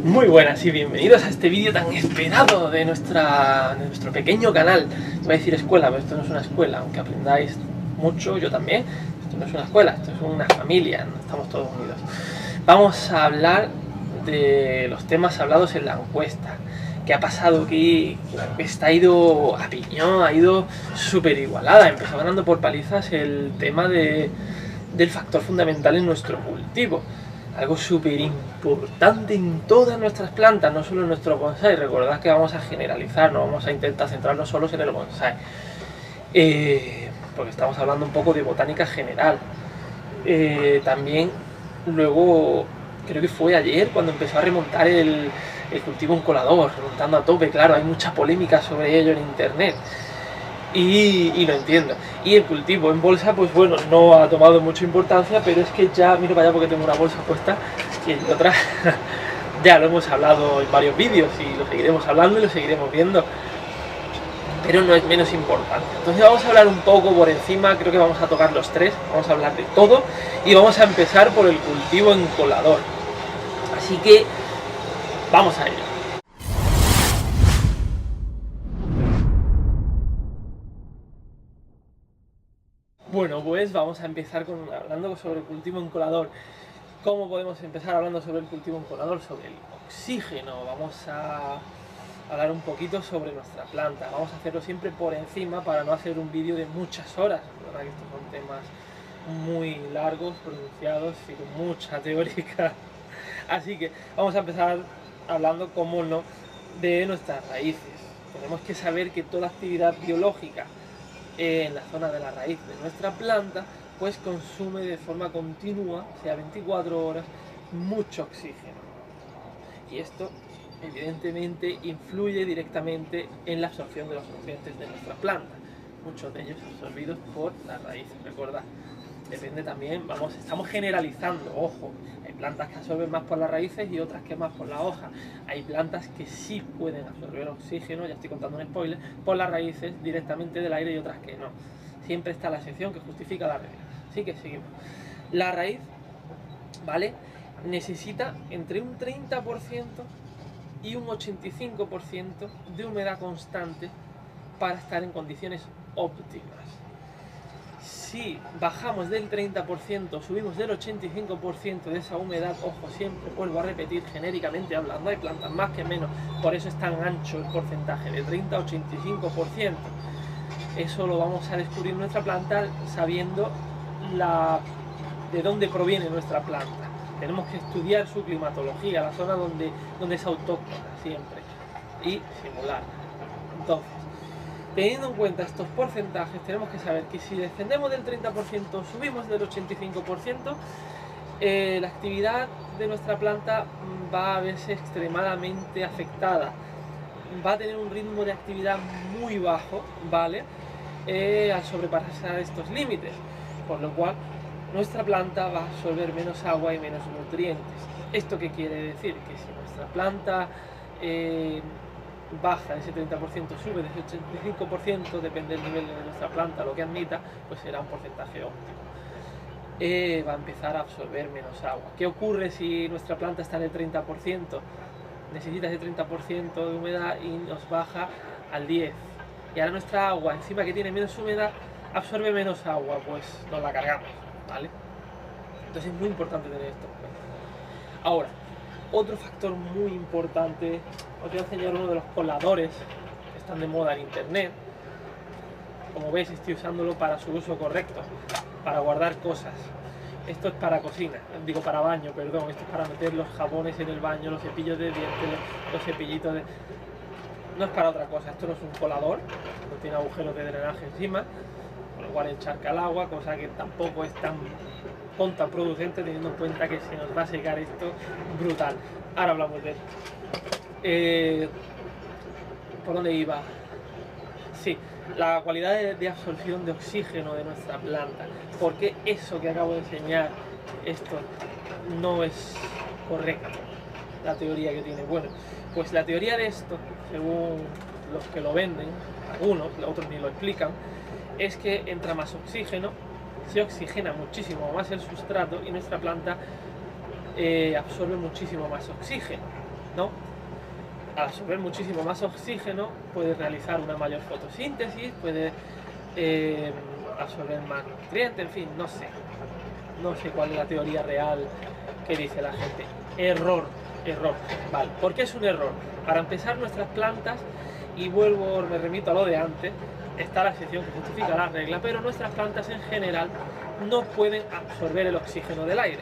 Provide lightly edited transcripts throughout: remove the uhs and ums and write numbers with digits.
Muy buenas y bienvenidos a este vídeo tan esperado de nuestro pequeño canal. Voy a decir escuela, pero esto no es una escuela, aunque aprendáis mucho, yo también. Esto no es una escuela, esto es una familia, estamos todos unidos. Vamos a hablar de los temas hablados en la encuesta. ¿Qué ha pasado aquí? La encuesta ha ido a piñón, ha ido súper igualada. Empezó ganando por palizas el tema del factor fundamental en nuestro cultivo. Algo súper importante en todas nuestras plantas, no solo en nuestro bonsai. Recordad que vamos a generalizar, no vamos a intentar centrarnos solos en el bonsai. Porque estamos hablando un poco de botánica general. También, luego, creo que fue ayer cuando empezó a remontar el cultivo en colador, remontando a tope. Claro, hay mucha polémica sobre ello en internet. Y lo entiendo. Y el cultivo en bolsa, pues bueno, no ha tomado mucha importancia, pero es que ya, miro para allá porque tengo una bolsa puesta y otra, ya lo hemos hablado en varios vídeos y lo seguiremos hablando y lo seguiremos viendo, pero no es menos importante. Entonces vamos a hablar un poco por encima, creo que vamos a tocar los tres, vamos a hablar de todo y vamos a empezar por el cultivo en colador. Así que vamos a ello. Bueno, pues vamos a empezar hablando sobre el cultivo en colador. ¿Cómo podemos empezar hablando sobre el cultivo en colador? Sobre el oxígeno. Vamos a hablar un poquito sobre nuestra planta. Vamos a hacerlo siempre por encima para no hacer un vídeo de muchas horas. La verdad que estos son temas muy largos, pronunciados y con mucha teórica. Así que vamos a empezar hablando, como no, de nuestras raíces. Tenemos que saber que toda actividad biológica en la zona de la raíz de nuestra planta, pues consume de forma continua, o sea 24 horas, mucho oxígeno. Y esto evidentemente influye directamente en la absorción de los nutrientes de nuestra planta, muchos de ellos absorbidos por la raíz. Recordad, depende también, estamos generalizando, ojo, hay plantas que absorben más por las raíces y otras que más por la hoja. Hay plantas que sí pueden absorber oxígeno, ya estoy contando un spoiler, por las raíces directamente del aire y otras que no. Siempre está la excepción que justifica la regla. Así que seguimos. La raíz, ¿vale?, necesita entre un 30% y un 85% de humedad constante para estar en condiciones óptimas. Si bajamos del 30%, subimos del 85% de esa humedad, ojo, siempre vuelvo a repetir, genéricamente hablando, hay plantas más que menos, por eso es tan ancho el porcentaje, de 30 a 85%. Eso lo vamos a descubrir en nuestra planta sabiendo de dónde proviene nuestra planta. Tenemos que estudiar su climatología, la zona donde es autóctona siempre, y simular. Entonces, teniendo en cuenta estos porcentajes, tenemos que saber que si descendemos del 30%, subimos del 85%, la actividad de nuestra planta va a verse extremadamente afectada. Va a tener un ritmo de actividad muy bajo, ¿vale?, al sobrepasar estos límites, por lo cual nuestra planta va a absorber menos agua y menos nutrientes. ¿Esto qué quiere decir? Que si nuestra planta baja de ese 30%, sube de ese 85%, depende del nivel de nuestra planta, lo que admita, pues será un porcentaje óptimo. Va a empezar a absorber menos agua. ¿Qué ocurre si nuestra planta está en el 30%? Necesita ese 30% de humedad y nos baja al 10%. Y ahora nuestra agua, encima que tiene menos humedad, absorbe menos agua, pues nos la cargamos, ¿vale? Entonces es muy importante tener esto en cuenta. Ahora, otro factor muy importante, os voy a enseñar uno de los coladores que están de moda en internet. Como veis, estoy usándolo para su uso correcto, para guardar cosas. Esto es para cocina, digo para baño, perdón. Esto es para meter los jabones en el baño, los cepillos de dientes, los cepillitos de... No es para otra cosa, esto no es un colador, no tiene agujeros de drenaje encima, con lo cual encharca el agua, cosa que tampoco es tan contraproducente teniendo en cuenta que se nos va a secar esto brutal. Ahora hablamos de esto. ¿Por dónde iba? Sí, la cualidad de absorción de oxígeno de nuestra planta. ¿Por qué eso que acabo de enseñar, esto no es correcto? La teoría que tiene. Bueno, pues la teoría de esto, según los que lo venden, algunos, otros ni lo explican, es que entra más oxígeno, se oxigena muchísimo más el sustrato y nuestra planta absorbe muchísimo más oxígeno. ¿no? Al absorber muchísimo más oxígeno puede realizar una mayor fotosíntesis, puede absorber más nutrientes, en fin, no sé cuál es la teoría real que dice la gente. Error, vale, ¿por qué es un error? Para empezar, nuestras plantas, y me remito a lo de antes, está la excepción que justifica la regla, pero nuestras plantas en general no pueden absorber el oxígeno del aire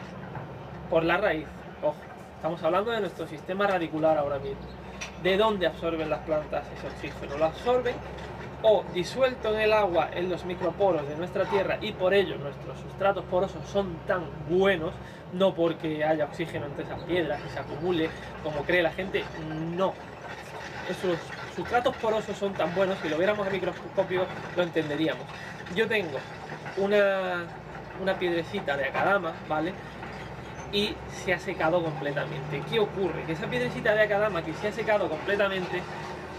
por la raíz. Ojo, estamos hablando de nuestro sistema radicular ahora mismo. ¿De dónde absorben las plantas ese oxígeno? Lo absorben o disuelto en el agua, en los microporos de nuestra tierra, y por ello nuestros sustratos porosos son tan buenos, no porque haya oxígeno entre esas piedras y se acumule como cree la gente, no. Esos sustratos porosos son tan buenos, si lo viéramos a microscopio lo entenderíamos. Yo tengo una piedrecita de akadama, ¿vale? Y se ha secado completamente. ¿Qué ocurre? Que esa piedrecita de akadama que se ha secado completamente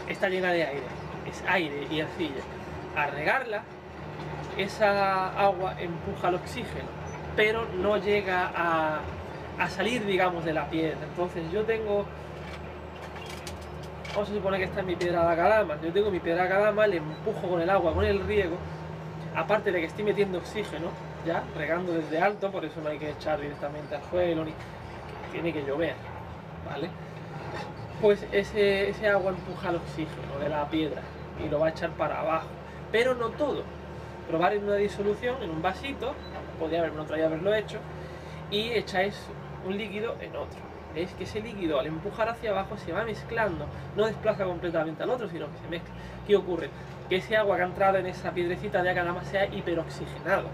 está llena de aire. Es aire y arcilla. Al regarla, esa agua empuja el oxígeno, pero no llega a salir, digamos, de la piedra. Entonces yo tengo, vamos a suponer que esta es mi piedra de akadama. Yo tengo mi piedra de akadama, le empujo con el agua, con el riego, aparte de que estoy metiendo oxígeno, ya regando desde alto, por eso no hay que echar directamente al suelo, ni tiene que llover, ¿vale? Pues ese agua empuja el oxígeno de la piedra y lo va a echar para abajo, pero no todo. Probar en una disolución, en un vasito, podría haberlo hecho, y echáis un líquido en otro. Veis que ese líquido, al empujar hacia abajo, se va mezclando, no desplaza completamente al otro, sino que se mezcla. ¿Qué ocurre? Que ese agua que ha entrado en esa piedrecita de akadama sea hiperoxigenado.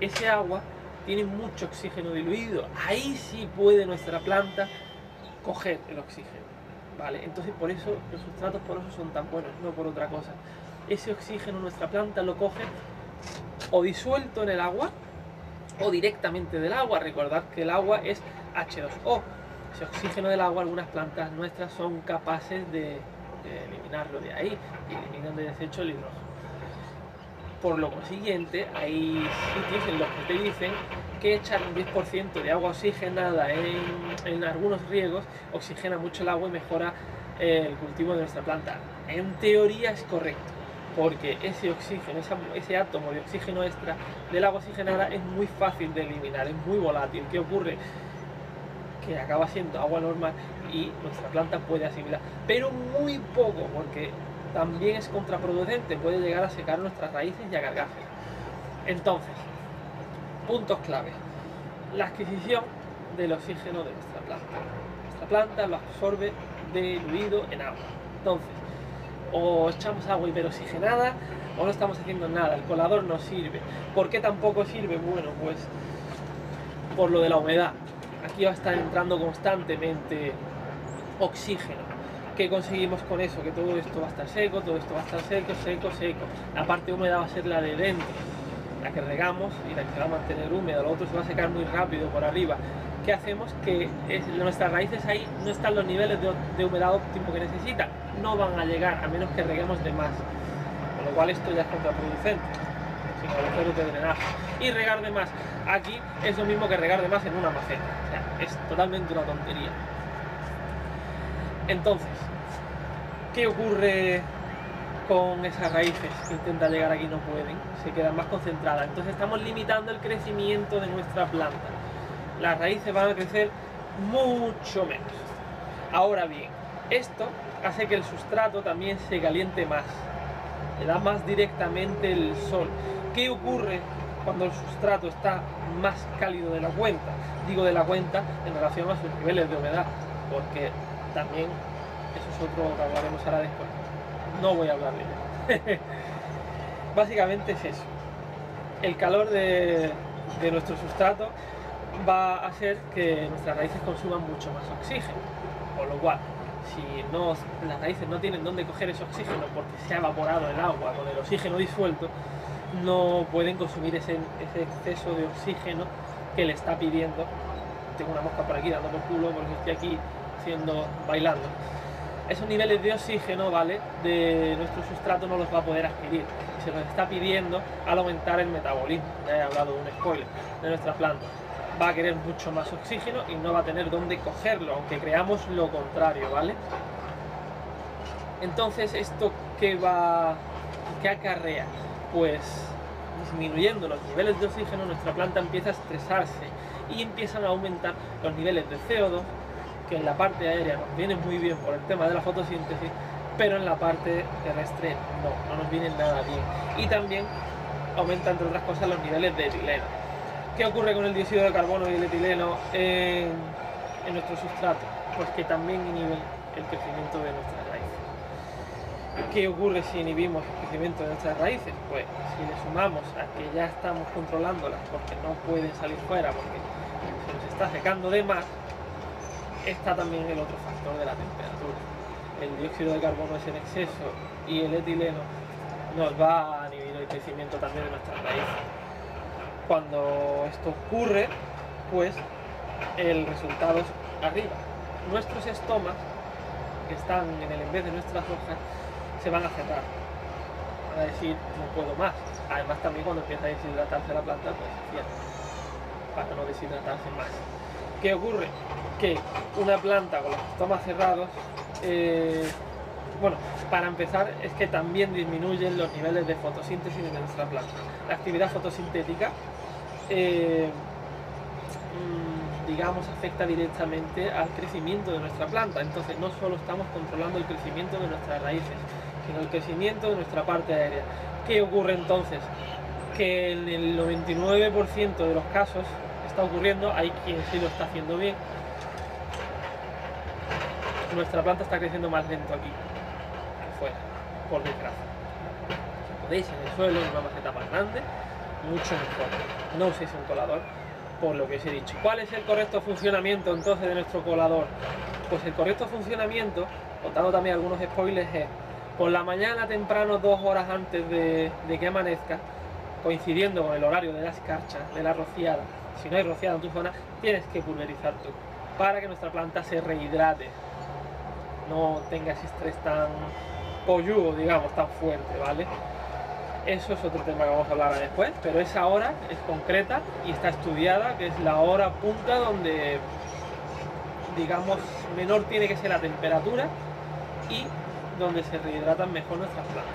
Ese agua tiene mucho oxígeno diluido, ahí sí puede nuestra planta coger el oxígeno, ¿vale? Entonces por eso los sustratos porosos son tan buenos, no por otra cosa. Ese oxígeno nuestra planta lo coge o disuelto en el agua o directamente del agua. Recordad que el agua es H2O. Ese oxígeno del agua, algunas plantas nuestras son capaces de eliminarlo de ahí y eliminan de desecho el hidrógeno. Por lo consiguiente, hay sitios en los que te dicen que echar un 10% de agua oxigenada en algunos riegos oxigena mucho el agua y mejora el cultivo de nuestra planta. En teoría es correcto, porque ese oxígeno, ese átomo de oxígeno extra del agua oxigenada es muy fácil de eliminar, es muy volátil. ¿Qué ocurre? Que acaba siendo agua normal y nuestra planta puede asimilar, pero muy poco, porque también es contraproducente, puede llegar a secar nuestras raíces y a cargárselas. Entonces, puntos clave: la adquisición del oxígeno de nuestra planta. Nuestra planta lo absorbe diluido en agua. Entonces, o echamos agua hiperoxigenada o no estamos haciendo nada, el colador no sirve. ¿Por qué tampoco sirve? Bueno, pues por lo de la humedad. Aquí va a estar entrando constantemente oxígeno. ¿Qué conseguimos con eso? Que todo esto va a estar seco, todo esto va a estar seco. La parte húmeda va a ser la de dentro, la que regamos y la que se va a mantener húmeda. Lo otro se va a secar muy rápido por arriba. ¿Qué hacemos? Que nuestras raíces ahí no están los niveles de humedad óptimo que necesitan. No van a llegar, a menos que reguemos de más. Con lo cual esto ya es contraproducente, sin agujeros de drenaje. Y regar de más. Aquí es lo mismo que regar de más en una maceta. O sea, es totalmente una tontería. Entonces, ¿qué ocurre con esas raíces que intentan llegar aquí y no pueden? Se quedan más concentradas. Entonces estamos limitando el crecimiento de nuestra planta. Las raíces van a crecer mucho menos. Ahora bien, esto hace que el sustrato también se caliente más. Le da más directamente el sol. ¿Qué ocurre cuando el sustrato está más cálido de la cuenta? Digo de la cuenta en relación a sus niveles de humedad, porque también eso es otro que hablaremos ahora después. No voy a hablar de ello. Básicamente es eso. El calor de nuestro sustrato va a hacer que nuestras raíces consuman mucho más oxígeno, con lo cual si las raíces no tienen dónde coger ese oxígeno porque se ha evaporado el agua con el oxígeno disuelto, no pueden consumir ese exceso de oxígeno que le está pidiendo. Tengo una mosca por aquí dando por culo porque estoy aquí bailando. Esos niveles de oxígeno, ¿vale?, de nuestro sustrato no los va a poder adquirir. Se los está pidiendo al aumentar el metabolismo. Ya he hablado de un spoiler de nuestra planta. va a querer mucho más oxígeno y no va a tener dónde cogerlo, aunque creamos lo contrario, ¿vale? Entonces, ¿esto qué acarrea? Pues disminuyendo los niveles de oxígeno, nuestra planta empieza a estresarse y empiezan a aumentar los niveles de CO2, que en la parte aérea nos viene muy bien por el tema de la fotosíntesis, pero en la parte terrestre no nos viene nada bien. Y también aumenta, entre otras cosas, los niveles de etileno. ¿Qué ocurre con el dióxido de carbono y el etileno en nuestro sustrato? Pues que también inhiben el crecimiento de nuestras raíces. ¿Qué ocurre si inhibimos el crecimiento de nuestras raíces? Pues si le sumamos a que ya estamos controlándolas porque no pueden salir fuera, porque se nos está secando de más, está también el otro factor de la temperatura. El dióxido de carbono es en exceso y el etileno nos va a inhibir el crecimiento también de nuestras raíces. Cuando esto ocurre, pues el resultado es arriba. Nuestros estomas, que están en vez de nuestras hojas, se van a cerrar. Van a decir, no puedo más. Además, también cuando empieza a deshidratarse la planta, pues se cierra, para no deshidratarse más. ¿Qué ocurre? Que una planta con los estomas cerrados, bueno, para empezar, es que también disminuyen los niveles de fotosíntesis de nuestra planta. La actividad fotosintética, digamos, afecta directamente al crecimiento de nuestra planta. Entonces, no solo estamos controlando el crecimiento de nuestras raíces, sino el crecimiento de nuestra parte aérea. ¿Qué ocurre entonces? Que en el 99% de los casos está ocurriendo, hay quien sí lo está haciendo bien, nuestra planta está creciendo más lento aquí que fuera, por desgracia. Si podéis en el suelo, en una maceta más grande, mucho mejor. No uséis un colador, por lo que os he dicho. ¿Cuál es el correcto funcionamiento entonces de nuestro colador? Pues el correcto funcionamiento, contando también algunos spoilers, es por la mañana temprano, 2 horas antes de que amanezca, coincidiendo con el horario de la escarcha, de la rociada. Si no hay rociada en tu zona, tienes que pulverizar tú, para que nuestra planta se rehidrate, no tenga ese estrés tan polludo, digamos, tan fuerte, ¿vale? Eso es otro tema que vamos a hablar después, pero esa hora es concreta y está estudiada, que es la hora punta donde, digamos, menor tiene que ser la temperatura y donde se rehidratan mejor nuestras plantas.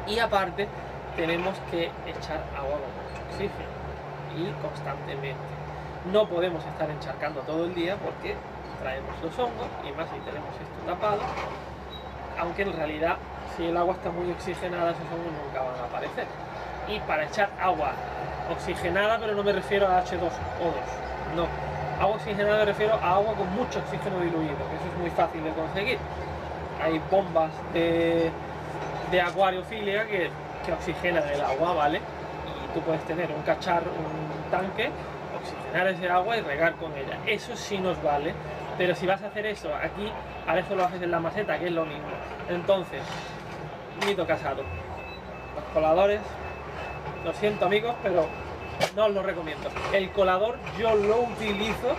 Y aparte, tenemos que echar agua con mucho oxígeno y constantemente. No podemos estar encharcando todo el día porque traemos los hongos, y más si tenemos esto tapado, aunque en realidad si el agua está muy oxigenada, esos hongos nunca van a aparecer. Y para echar agua oxigenada, pero no me refiero a H2O2, no. Agua oxigenada me refiero a agua con mucho oxígeno diluido, que eso es muy fácil de conseguir. Hay bombas de acuariofilia que oxigenan el agua, ¿vale? Y tú puedes tener un cacharro, un tanque, oxigenar ese agua y regar con ella. Eso sí nos vale, pero si vas a hacer eso aquí, ahora eso lo haces en la maceta, que es lo mismo. Entonces, mito casado. Los coladores, lo siento amigos, pero no os lo recomiendo. El colador yo lo utilizo,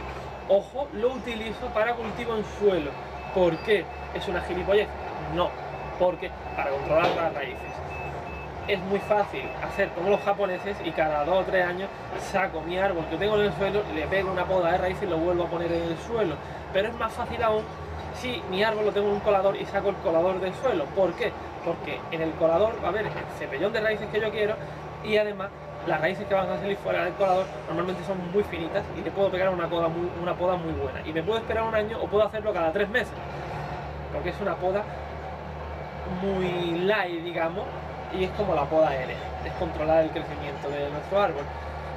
ojo, lo utilizo para cultivo en suelo. ¿Por qué? ¿Es una gilipollez? No, porque para controlar las raíces. Es muy fácil hacer como los japoneses y cada 2 o 3 años saco mi árbol que tengo en el suelo, le pego una poda de raíz y lo vuelvo a poner en el suelo. Pero es más fácil aún si mi árbol lo tengo en un colador y saco el colador del suelo. ¿Por qué? Porque en el colador va a haber el cepellón de raíces que yo quiero y además las raíces que van a salir fuera del colador normalmente son muy finitas y le puedo pegar una poda muy buena. Y me puedo esperar un año o puedo hacerlo cada 3 meses. Porque es una poda muy light, digamos, y es como la poda aérea, es controlar el crecimiento de nuestro árbol.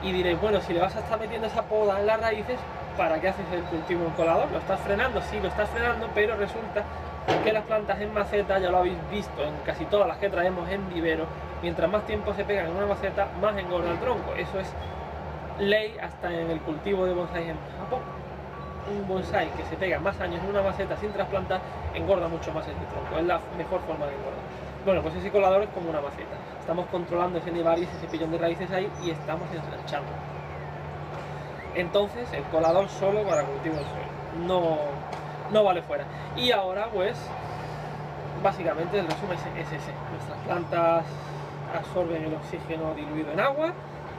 Y diréis, bueno, si le vas a estar metiendo esa poda en las raíces, ¿para qué haces el cultivo en colador? ¿Lo estás frenando? Sí, lo estás frenando, pero resulta que las plantas en maceta, ya lo habéis visto en casi todas las que traemos en vivero, mientras más tiempo se pegan en una maceta, más engorda el tronco. Eso es ley hasta en el cultivo de bonsái en Japón. Un bonsái que se pega más años en una maceta sin trasplantar, engorda mucho más ese tronco, es la mejor forma de engordar. Bueno, pues ese colador es como una maceta. Estamos controlando ese nevario, ese cepillón de raíces ahí y estamos ensanchando. Entonces, el colador solo para cultivo en suelo. No vale fuera. Y ahora, pues, básicamente el resumen es ese. Nuestras plantas absorben el oxígeno diluido en agua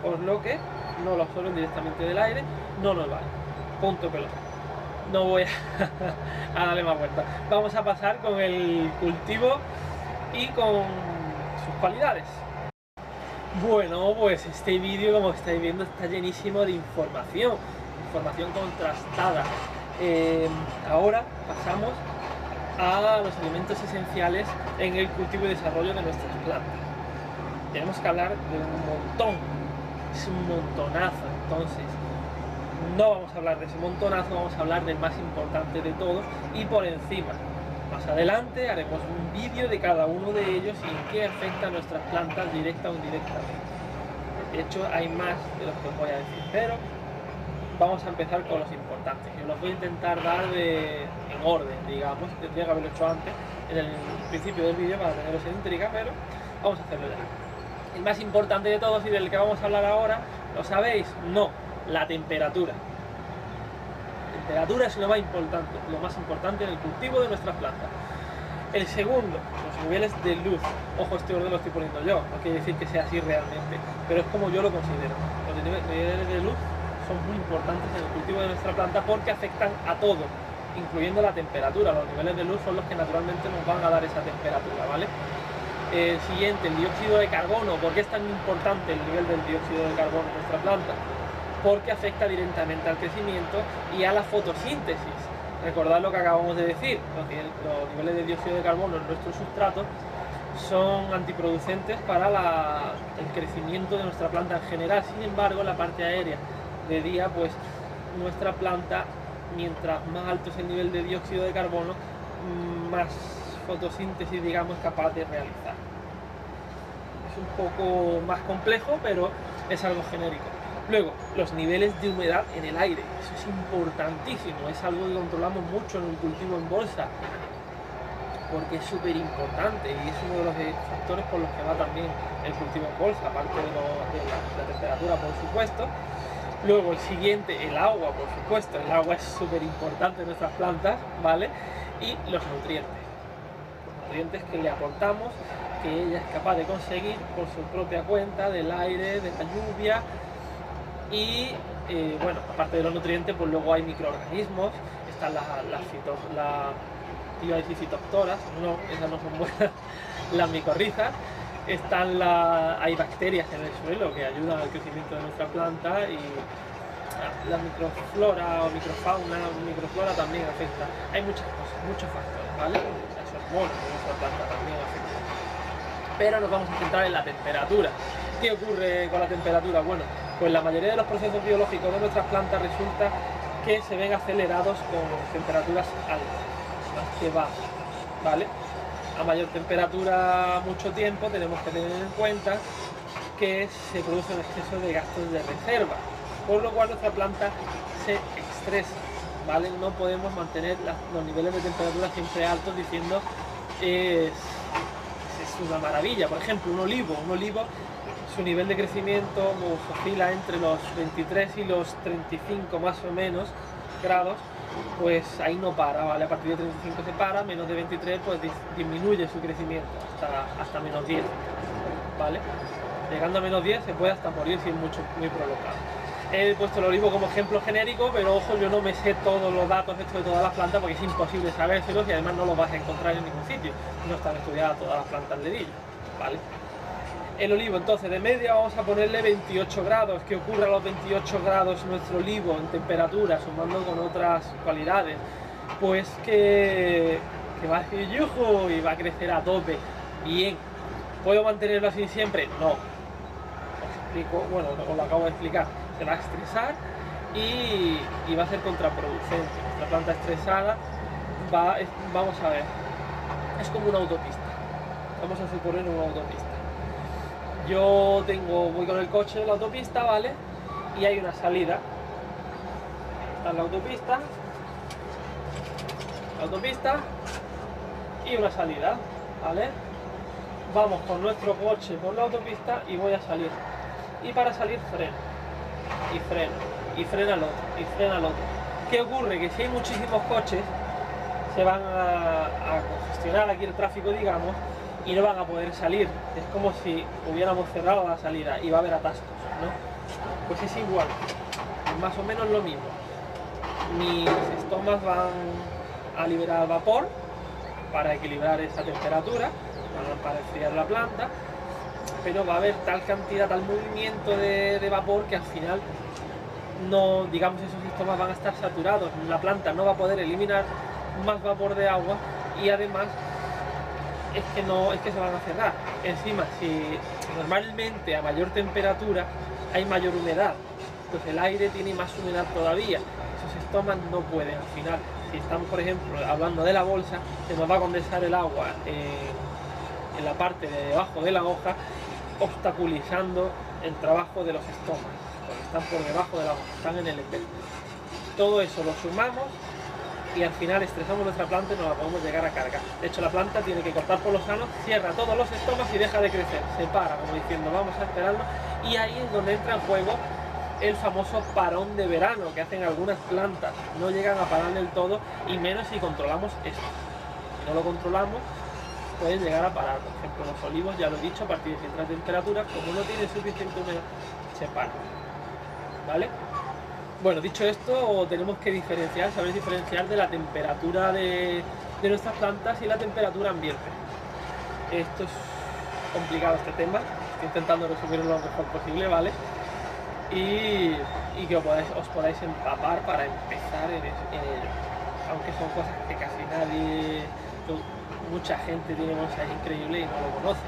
por lo que no lo absorben directamente del aire, no nos vale. Punto pelota. No voy a darle más vueltas. Vamos a pasar con el cultivo y con sus cualidades. Bueno, pues este vídeo, como estáis viendo, está llenísimo de información contrastada. Ahora pasamos a los elementos esenciales en el cultivo y desarrollo de nuestras plantas. Tenemos que hablar de un montón, es un montonazo. Entonces no vamos a hablar de ese montonazo, vamos a hablar del más importante de todos y por encima. Más adelante haremos un vídeo de cada uno de ellos y en qué afecta a nuestras plantas directa o indirectamente. De hecho hay más de los que os voy a decir, pero vamos a empezar con los importantes. Yo los voy a intentar dar en orden, digamos. Tendría que haberlo hecho antes, en el principio del vídeo, para teneros en intriga, pero vamos a hacerlo ya. El más importante de todos y del que vamos a hablar ahora, ¿lo sabéis? No, la temperatura. La temperatura es lo más importante en el cultivo de nuestras plantas. El segundo, los niveles de luz. Ojo, este orden lo estoy poniendo yo, no quiere decir que sea así realmente, pero es como yo lo considero. Los niveles de luz son muy importantes en el cultivo de nuestra planta porque afectan a todo, incluyendo la temperatura. Los niveles de luz son los que naturalmente nos van a dar esa temperatura, ¿vale? El siguiente, el dióxido de carbono. ¿Por qué es tan importante el nivel del dióxido de carbono en nuestra planta? Porque afecta directamente al crecimiento y a la fotosíntesis. Recordad lo que acabamos de decir, los niveles de dióxido de carbono en nuestro sustrato son antiproducentes para el crecimiento de nuestra planta en general. Sin embargo, en la parte aérea de día, pues nuestra planta, mientras más alto es el nivel de dióxido de carbono, más fotosíntesis, digamos, es capaz de realizar. Es un poco más complejo, pero es algo genérico. Luego, los niveles de humedad en el aire, eso es importantísimo, es algo que controlamos mucho en el cultivo en bolsa, porque es súper importante y es uno de los factores por los que va también el cultivo en bolsa, aparte de la temperatura, por supuesto. Luego el siguiente, el agua, por supuesto, el agua es súper importante en nuestras plantas, ¿vale? Y los nutrientes que le aportamos, que ella es capaz de conseguir por su propia cuenta, del aire, de la lluvia. Y bueno, aparte de los nutrientes, pues luego hay microorganismos, están iba a decir fitoptoras, no, esas no son buenas, las micorrizas, hay bacterias en el suelo que ayudan al crecimiento de nuestra planta y la microflora o microflora también afecta. Hay muchas cosas, muchos factores, ¿vale? Las hormonas de nuestra planta también afectan. Pero nos vamos a centrar en la temperatura. ¿Qué ocurre con la temperatura? Bueno, pues la mayoría de los procesos biológicos de nuestras plantas resulta que se ven acelerados con temperaturas altas, más que bajas, ¿vale? A mayor temperatura, mucho tiempo, tenemos que tener en cuenta que se produce un exceso de gastos de reserva, por lo cual nuestra planta se estresa, ¿vale? No podemos mantener los niveles de temperatura siempre altos diciendo es una maravilla. Por ejemplo, un olivo, su nivel de crecimiento oscila entre los 23 y los 35 más o menos grados, pues ahí no para, ¿vale? A partir de 35 se para, menos de 23 pues disminuye su crecimiento hasta menos 10, ¿vale? Llegando a menos 10 se puede hasta morir si es muy prolongado. He puesto el olivo como ejemplo genérico, pero ojo, yo no me sé todos los datos de todas las plantas porque es imposible sabérselos y además no los vas a encontrar en ningún sitio. No están estudiadas todas las plantas al dedillo, ¿vale? El olivo, entonces, de media vamos a ponerle 28 grados. ¿Qué ocurre a los 28 grados nuestro olivo en temperatura, sumando con otras cualidades? Pues que va a decir yuju y va a crecer a tope. Bien. ¿Puedo mantenerlo así siempre? No. Os explico, bueno, os lo acabo de explicar. Se va a estresar y va a ser contraproducente. Nuestra planta estresada vamos a ver, es como una autopista. Vamos a suponer una autopista. Yo voy con el coche en la autopista, ¿vale? Y hay una salida. Está en la autopista y una salida, ¿vale? Vamos con nuestro coche por la autopista y voy a salir. Y para salir freno. Y frena al otro. Y frena al otro. ¿Qué ocurre? Que si hay muchísimos coches, se van a congestionar aquí el tráfico, digamos, y no van a poder salir. Es como si hubiéramos cerrado la salida y va a haber atascos, ¿no? Pues es igual, más o menos lo mismo. Mis estomas van a liberar vapor para equilibrar esa temperatura, para enfriar la planta, pero va a haber tal cantidad, tal movimiento de vapor que al final no, digamos, esos estomas van a estar saturados, la planta no va a poder eliminar más vapor de agua y además es que se van a cerrar. Encima, si normalmente a mayor temperatura hay mayor humedad, pues el aire tiene más humedad todavía, esos estomas no pueden. Al final, si estamos, por ejemplo, hablando de la bolsa, se nos va a condensar el agua en la parte de debajo de la hoja, obstaculizando el trabajo de los estomas, porque están por debajo de la hoja, están en el espejo. Todo eso lo sumamos y al final estresamos nuestra planta y no la podemos llegar a cargar. De hecho, la planta tiene que cortar por los sanos, cierra todos los estomas y deja de crecer, se para, como diciendo vamos a esperarlo, y ahí es donde entra en juego el famoso parón de verano que hacen algunas plantas. No llegan a parar del todo, y menos si controlamos esto. Si no lo controlamos, pueden llegar a parar. Por ejemplo, los olivos, ya lo he dicho, a partir de ciertas temperaturas, como no tienen suficiente humedad, se paran, ¿vale? Bueno, dicho esto, tenemos que diferenciar, saber diferenciar de la temperatura de nuestras plantas y la temperatura ambiente. Esto es complicado, este tema, estoy intentando resumirlo lo mejor posible, ¿vale? Y que os podáis empapar para empezar en ello. Aunque son cosas que casi nadie, mucha gente tiene bonsái increíble y no lo conoce.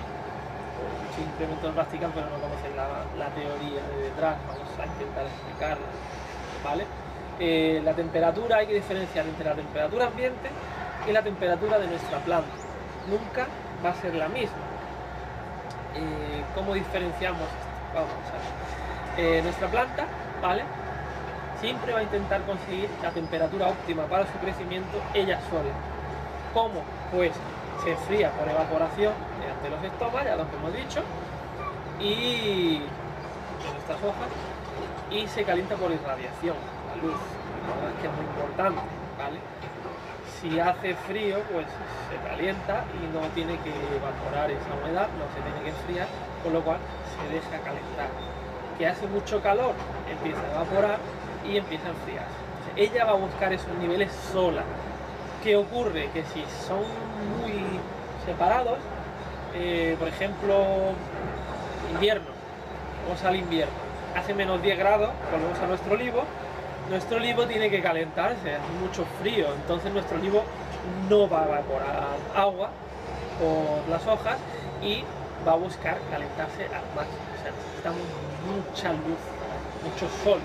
Simplemente lo practican pero no conocen la teoría de detrás. Vamos a intentar explicarla, ¿vale? La temperatura, hay que diferenciar entre la temperatura ambiente y la temperatura de nuestra planta. Nunca va a ser la misma. ¿Cómo diferenciamos esto? Vamos a ver. Nuestra planta, ¿vale?, siempre va a intentar conseguir la temperatura óptima para su crecimiento ella sola. ¿Cómo? Pues se enfría por evaporación mediante los estomas, ya lo que hemos dicho, y de nuestras hojas, y se calienta por irradiación, la luz. La verdad es que es muy importante, ¿vale? Si hace frío, pues se calienta y no tiene que evaporar esa humedad, no se tiene que enfriar, con lo cual se deja calentar. Que hace mucho calor, empieza a evaporar y empieza a enfriarse. Ella va a buscar esos niveles sola. ¿Qué ocurre? Que si son muy separados, por ejemplo, invierno, vamos al invierno, hace menos 10 grados, volvemos a nuestro olivo tiene que calentarse, hace mucho frío, entonces nuestro olivo no va a evaporar agua por las hojas y va a buscar calentarse al máximo. O sea, necesitamos mucha luz, mucho sol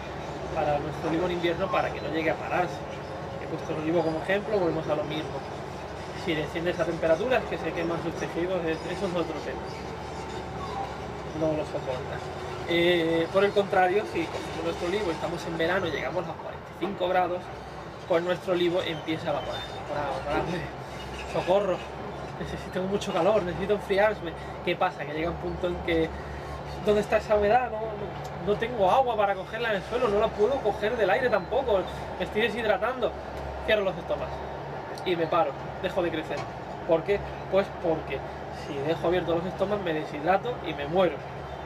para nuestro olivo en invierno para que no llegue a pararse. He puesto el olivo como ejemplo, volvemos a lo mismo. Si desciende esa temperatura es que se queman sus tejidos, eso es otro tema. No lo soporta. Por el contrario, si con nuestro olivo estamos en verano y llegamos a 45 grados, pues nuestro olivo empieza a evaporar. ¡Socorro! Necesito mucho calor, necesito enfriarme. ¿Qué pasa? Que llega un punto en que ¿dónde está esa humedad? No tengo agua para cogerla en el suelo, no la puedo coger del aire tampoco, me estoy deshidratando. Cierro los estomas y me paro, dejo de crecer. ¿Por qué? Pues porque si dejo abiertos los estomas me deshidrato y me muero.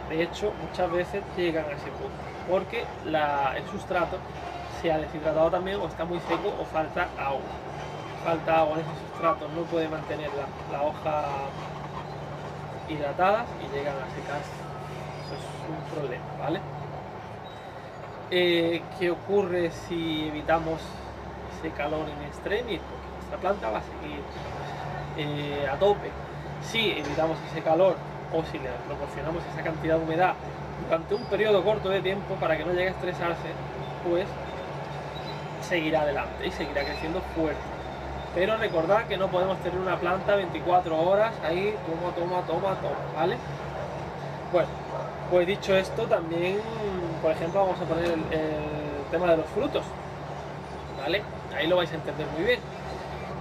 De hecho, muchas veces llegan a ese punto, porque el sustrato se ha deshidratado también, o está muy seco, o falta agua. Falta agua en ese sustrato, no puede mantener la hoja hidratada y llegan a secarse. Eso es un problema, ¿vale? ¿Qué ocurre si evitamos ese calor en extremis? Porque nuestra planta va a seguir a tope. Si evitamos ese calor o si le proporcionamos esa cantidad de humedad durante un periodo corto de tiempo para que no llegue a estresarse, pues seguirá adelante y seguirá creciendo fuerte. Pero recordad que no podemos tener una planta 24 horas ahí, toma, ¿vale? Bueno, pues dicho esto, también, por ejemplo, vamos a poner el tema de los frutos, ¿vale? Ahí lo vais a entender muy bien.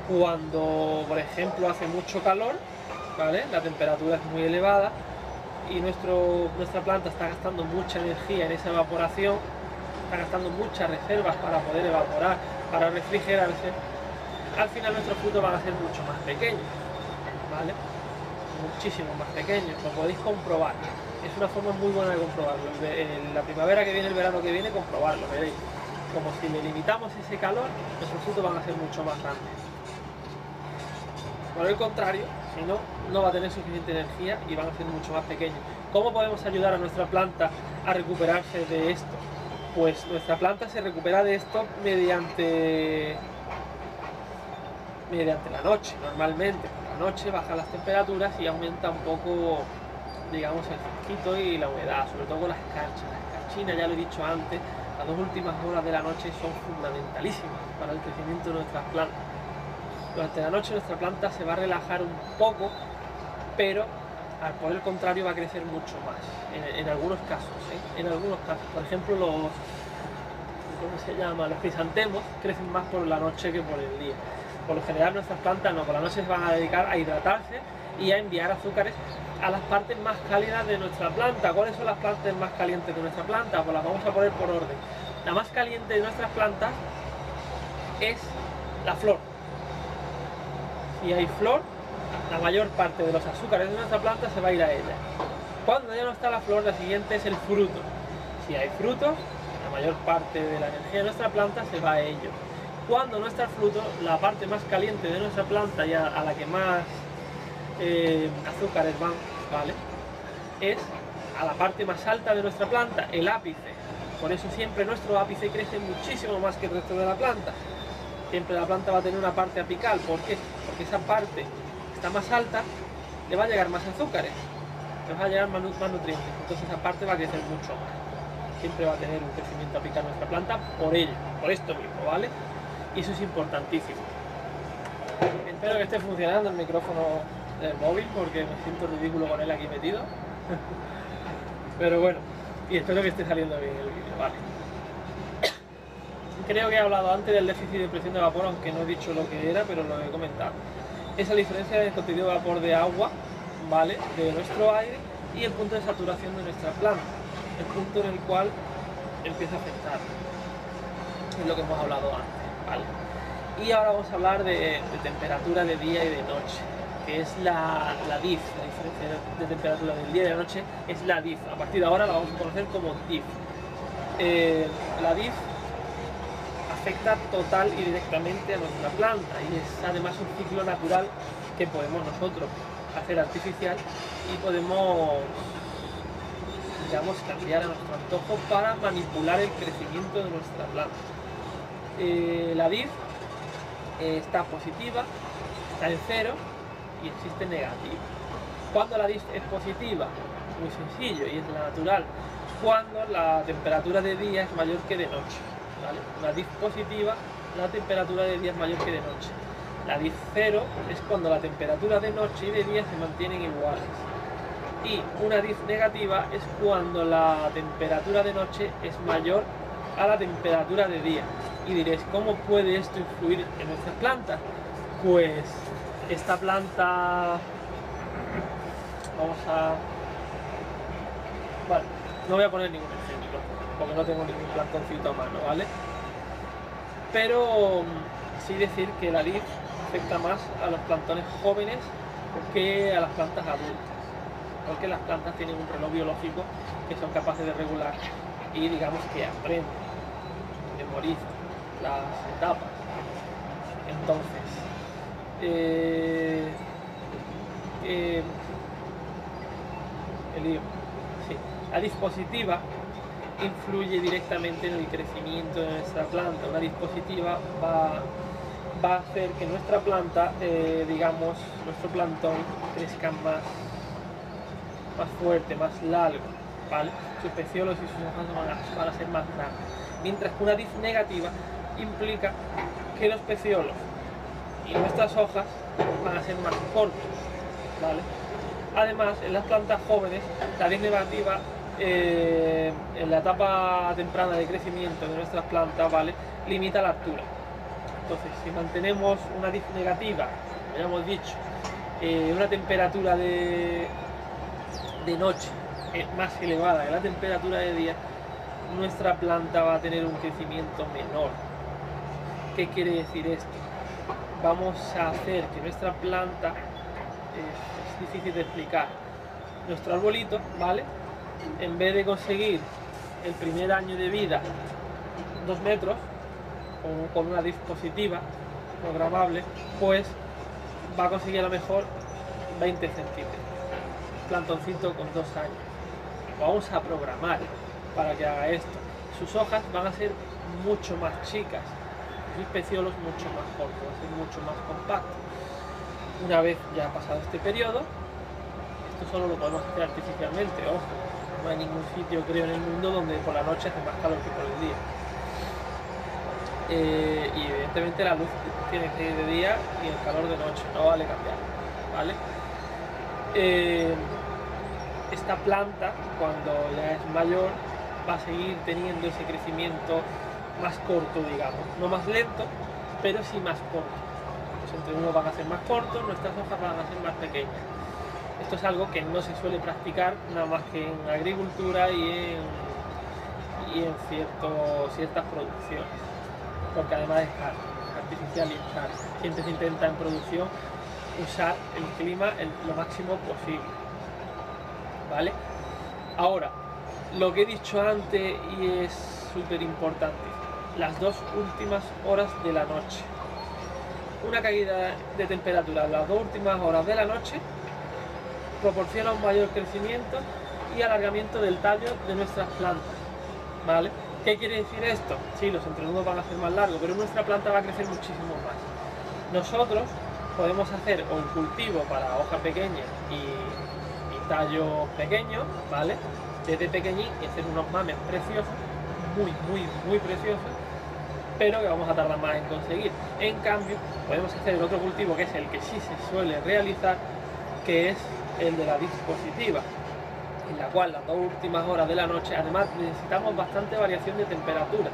Cuando, por ejemplo, hace mucho calor, ¿vale?, la temperatura es muy elevada y nuestra planta está gastando mucha energía en esa evaporación, está gastando muchas reservas para poder evaporar, para refrigerarse. Al final nuestros frutos van a ser mucho más pequeños, ¿vale? muchísimo más pequeños, lo podéis comprobar. Es una forma muy buena de comprobarlo. En la primavera que viene, el verano que viene, comprobarlo, veréis. Como si le limitamos ese calor, nuestros frutos van a ser mucho más grandes. Por el contrario, si no, no va a tener suficiente energía y van a ser mucho más pequeños. ¿Cómo podemos ayudar a nuestra planta a recuperarse de esto? Pues nuestra planta se recupera de esto mediante la noche, normalmente. Por la noche bajan las temperaturas y aumenta un poco, digamos, el fresquito y la humedad, sobre todo con las escarchas. Las escarchinas, ya lo he dicho antes, las 2 últimas horas de la noche son fundamentalísimas para el crecimiento de nuestras plantas. Durante la noche nuestra planta se va a relajar un poco, pero por el contrario va a crecer mucho más, en algunos casos, en algunos casos. Por ejemplo, los crisantemos crecen más por la noche que por el día. Por lo general nuestras plantas no, por la noche se van a dedicar a hidratarse y a enviar azúcares a las partes más cálidas de nuestra planta. ¿Cuáles son las partes más calientes de nuestra planta? Pues las vamos a poner por orden. La más caliente de nuestras plantas es la flor. Si hay flor, la mayor parte de los azúcares de nuestra planta se va a ir a ella. Cuando ya no está la flor, la siguiente es el fruto. Si hay fruto, la mayor parte de la energía de nuestra planta se va a ello. Cuando no está el fruto, la parte más caliente de nuestra planta y a la que más azúcares van, ¿vale?, es a la parte más alta de nuestra planta, el ápice. Por eso siempre nuestro ápice crece muchísimo más que el resto de la planta. Siempre la planta va a tener una parte apical. ¿Por qué? Porque esa parte que está más alta le va a llegar más azúcares, le va a llegar más nutrientes, entonces esa parte va a crecer mucho más. Siempre va a tener un crecimiento apical nuestra planta por ello, por esto mismo, ¿vale? Y eso es importantísimo. Espero que esté funcionando el micrófono del móvil porque me siento ridículo con él aquí metido. Pero bueno, y espero que esté saliendo bien el vídeo, ¿vale? Creo que he hablado antes del déficit de presión de vapor, aunque no he dicho lo que era, pero lo he comentado. Es la diferencia del contenido de vapor de agua, ¿vale?, de nuestro aire y el punto de saturación de nuestra planta, el punto en el cual empieza a afectar. Es lo que hemos hablado antes, ¿vale? Y ahora vamos a hablar de temperatura de día y de noche, que es la DIF, la diferencia de temperatura del día y de la noche es la DIF. A partir de ahora la vamos a conocer como DIF. La DIF afecta total y directamente a nuestra planta y es además un ciclo natural que podemos nosotros hacer artificial y podemos, digamos, cambiar a nuestro antojo para manipular el crecimiento de nuestra planta. La DIF está positiva, está en 0 y existe negativa. Cuando la DIF es positiva, muy sencillo y es la natural, cuando la temperatura de día es mayor que de noche, ¿vale? Una DIF positiva, la temperatura de día es mayor que de noche. La DIF 0 es cuando la temperatura de noche y de día se mantienen iguales. Y una DIF negativa es cuando la temperatura de noche es mayor a la temperatura de día. Y diréis, ¿cómo puede esto influir en nuestras plantas? Pues esta planta, vale, no voy a poner ningún ejemplo porque no tengo ningún plantoncito a mano, ¿vale? Pero sí decir que la DIF afecta más a los plantones jóvenes que a las plantas adultas, porque las plantas tienen un reloj biológico que son capaces de regular y digamos que aprenden, memorizan las etapas. Entonces, la DIF positiva influye directamente en el crecimiento de nuestra planta. Una DIF positiva va a hacer que nuestra planta, digamos, nuestro plantón crezca más fuerte, más largo, ¿vale? Sus peciolos y sus hojas van a ser más grandes. Mientras que una DIF negativa implica que los peciolos y nuestras hojas van a ser más cortos, ¿vale? Además, en las plantas jóvenes, la DIF negativa, en la etapa temprana de crecimiento de nuestras plantas, ¿vale?, limita la altura. Entonces, si mantenemos una DIF negativa, como ya hemos dicho, una temperatura de noche más elevada que la temperatura de día, nuestra planta va a tener un crecimiento menor. ¿Qué quiere decir esto? Vamos a hacer que nuestra planta es difícil de explicar. Nuestro arbolito, ¿vale? En vez de conseguir el primer año de vida 2 metros, con una dispositiva programable, pues va a conseguir a lo mejor 20 centímetros. Plantoncito con 2 años. Lo vamos a programar para que haga esto. Sus hojas van a ser mucho más chicas, sus peciolos mucho más cortos, va a ser mucho más compacto. Una vez ya pasado este periodo, esto solo lo podemos hacer artificialmente, ojo, no hay ningún sitio creo en el mundo donde por la noche hace más calor que por el día. Y evidentemente la luz tiene que ir de día y el calor de noche, no vale cambiar, ¿vale? Esta planta, cuando ya es mayor, va a seguir teniendo ese crecimiento más corto, digamos, no más lento, pero sí más corto. Los entrenudos van a ser más cortos, nuestras hojas van a ser más pequeñas. Esto es algo que no se suele practicar nada más que en agricultura y en ciertas producciones, porque además es caro, artificial y es caro. Siempre se intenta en producción usar el clima lo máximo posible, ¿vale? Ahora, lo que he dicho antes y es súper importante, las 2 últimas horas de la noche. Una caída de temperatura en las 2 últimas horas de la noche proporciona un mayor crecimiento y alargamiento del tallo de nuestras plantas, ¿vale? ¿Qué quiere decir esto? Sí, los entrenudos van a ser más largos, pero nuestra planta va a crecer muchísimo más. Nosotros podemos hacer o el cultivo para hoja pequeña y tallo pequeño, ¿vale? Desde pequeñín y hacer unos mames preciosos, muy preciosos, pero que vamos a tardar más en conseguir. En cambio, podemos hacer el otro cultivo, que es el que sí se suele realizar, que es el de la dispositiva, en la cual las 2 últimas horas de la noche, además necesitamos bastante variación de temperatura.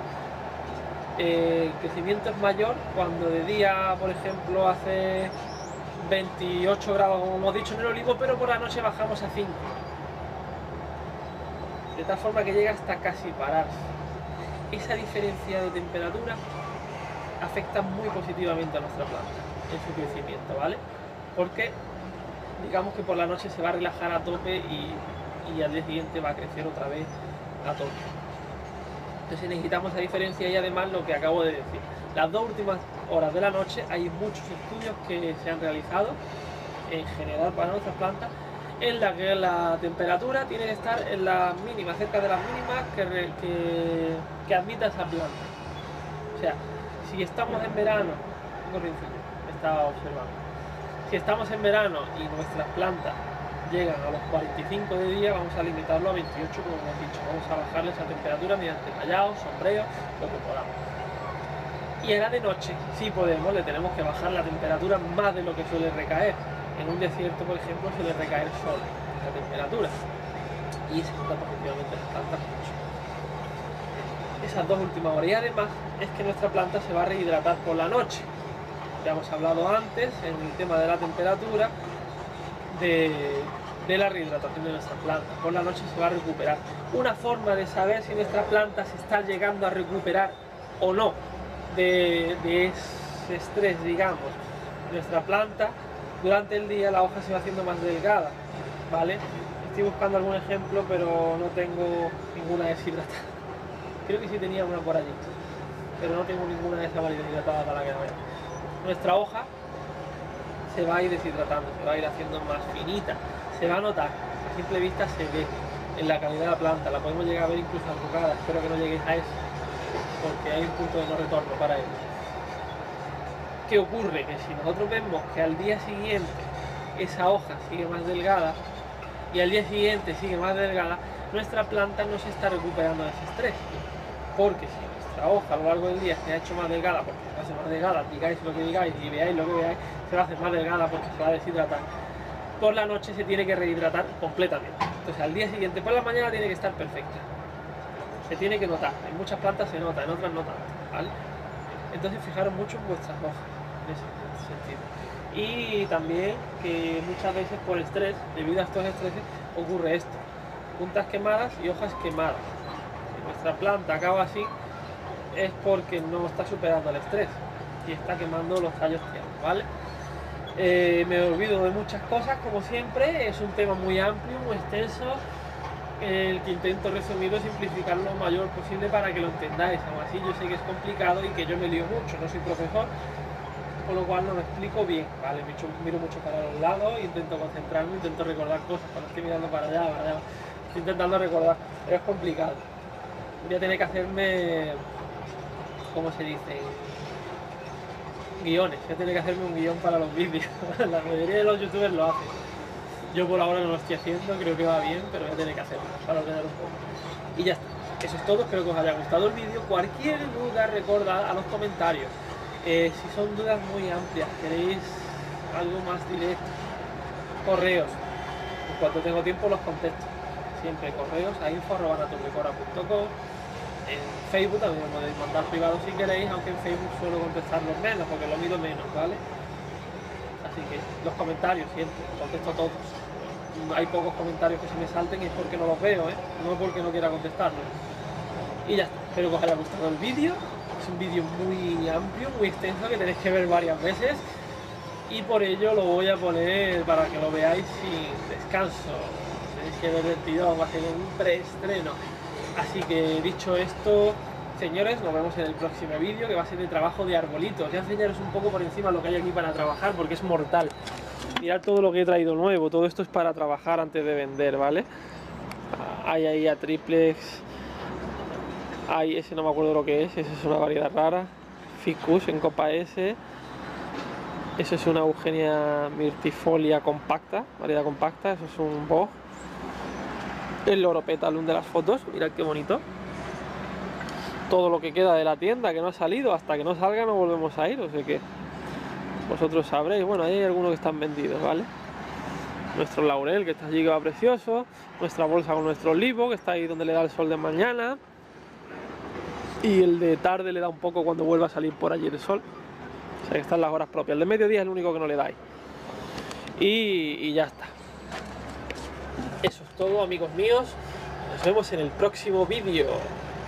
El crecimiento es mayor cuando de día, por ejemplo, hace 28 grados, como hemos dicho en el olivo, pero por la noche bajamos a 5. De tal forma que llega hasta casi pararse. Esa diferencia de temperatura afecta muy positivamente a nuestra planta en su crecimiento, ¿vale? Porque digamos que por la noche se va a relajar a tope y al día siguiente va a crecer otra vez a tope. Entonces necesitamos esa diferencia y además lo que acabo de decir. Las 2 últimas horas de la noche hay muchos estudios que se han realizado en general para nuestras plantas en la que la temperatura tiene que estar en las mínimas, cerca de las mínimas que admita esa planta. O sea, si estamos en verano, estaba observando, si estamos en verano y nuestras plantas llegan a los 45 de día, vamos a limitarlo a 28, como hemos dicho. Vamos a bajarle esa temperatura mediante tallado, sombreo, lo que podamos. Y ahora de noche, si podemos, le tenemos que bajar la temperatura más de lo que suele recaer. En un desierto, por ejemplo, suele recaer sol la temperatura y se nota positivamente las plantas mucho. Esas 2 últimas horas. Y además es que nuestra planta se va a rehidratar por la noche. Ya hemos hablado antes en el tema de la temperatura de la rehidratación de nuestra planta. Por la noche se va a recuperar. Una forma de saber si nuestra planta se está llegando a recuperar o no de ese estrés, digamos. Nuestra planta durante el día la hoja se va haciendo más delgada, ¿vale? Estoy buscando algún ejemplo, pero no tengo ninguna deshidratada. Creo que sí tenía una por allí, pero no tengo ninguna de esas deshidratadas para que la vean. Nuestra hoja se va a ir deshidratando, se va a ir haciendo más finita, se va a notar, a simple vista se ve en la calidad de la planta, la podemos llegar a ver incluso arrugada. Espero que no lleguéis a eso, porque hay un punto de no retorno para ello. ¿Qué ocurre? Que si nosotros vemos que al día siguiente esa hoja sigue más delgada y al día siguiente sigue más delgada, nuestra planta no se está recuperando de ese estrés. Porque si nuestra hoja a lo largo del día se ha hecho más delgada, porque se hace más delgada, digáis lo que digáis y veáis lo que veáis, se va a hacer más delgada porque se va a deshidratar. Por la noche se tiene que rehidratar completamente. Entonces al día siguiente por la mañana tiene que estar perfecta. Se tiene que notar. En muchas plantas se nota, en otras no tanto, ¿vale? Entonces fijaros mucho en vuestras hojas en ese sentido. Y también que muchas veces por estrés, debido a estos estreses, ocurre esto: puntas quemadas y hojas quemadas. Si nuestra planta acaba así, es porque no está superando el estrés y está quemando los tallos tiernos, ¿vale? Me olvido de muchas cosas, como siempre. Es un tema muy amplio, muy extenso, el que intento resumir o simplificar lo mayor posible para que lo entendáis. Aún así, yo sé que es complicado y que yo me lío mucho, no soy profesor, por lo cual no lo explico bien, ¿vale? Miro mucho para los lados, intento concentrarme, intento recordar cosas cuando estoy mirando para allá, estoy intentando recordar, pero es complicado. Voy a tener que hacerme, ¿cómo se dice? Guiones, voy a tener que hacerme un guión para los vídeos. La mayoría de los youtubers lo hacen. Yo por ahora no lo estoy haciendo, creo que va bien, pero voy a tener que hacerlo para ordenar un poco. Y ya está, eso es todo, espero que os haya gustado el vídeo. Cualquier duda, recordad a los comentarios. Si son dudas muy amplias, queréis algo más directo, correos. En cuanto tengo tiempo los contesto. Siempre correos a info@naturrecora.com. En Facebook también me podéis mandar privado si queréis, aunque en Facebook suelo contestarlos menos, porque lo miro menos, ¿vale? Así que los comentarios siempre, contesto todos. Hay pocos comentarios que se me salten y es porque no los veo, no porque no quiera contestarlos. Y ya está, espero que os haya gustado el vídeo. Es un vídeo muy amplio, muy extenso, que tenéis que ver varias veces. Y por ello lo voy a poner para que lo veáis sin descanso. Tenéis que ver el tirón, va a ser un preestreno. Así que dicho esto, señores, nos vemos en el próximo vídeo, que va a ser de trabajo de arbolitos. Voy a enseñaros un poco por encima lo que hay aquí para trabajar, porque es mortal. Mirad todo lo que he traído nuevo, todo esto es para trabajar antes de vender, ¿vale? Hay ahí a triplex, hay ese no me acuerdo lo que es, esa es una variedad rara, ficus en copa S, eso es una Eugenia myrtifolia compacta, variedad compacta, eso es un bog. El loro petalum de las fotos, mirad qué bonito. Todo lo que queda de la tienda que no ha salido, hasta que no salga no volvemos a ir, o sea que vosotros sabréis. Bueno, ahí hay algunos que están vendidos, ¿vale? Nuestro laurel que está allí, que va precioso, nuestra bolsa con nuestro olivo que está ahí donde le da el sol de mañana, y el de tarde le da un poco cuando vuelva a salir por allí el sol, o sea que están las horas propias. El de mediodía es el único que no le dais, y ya está. Eso es todo, amigos míos. Nos vemos en el próximo vídeo.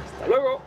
Hasta luego.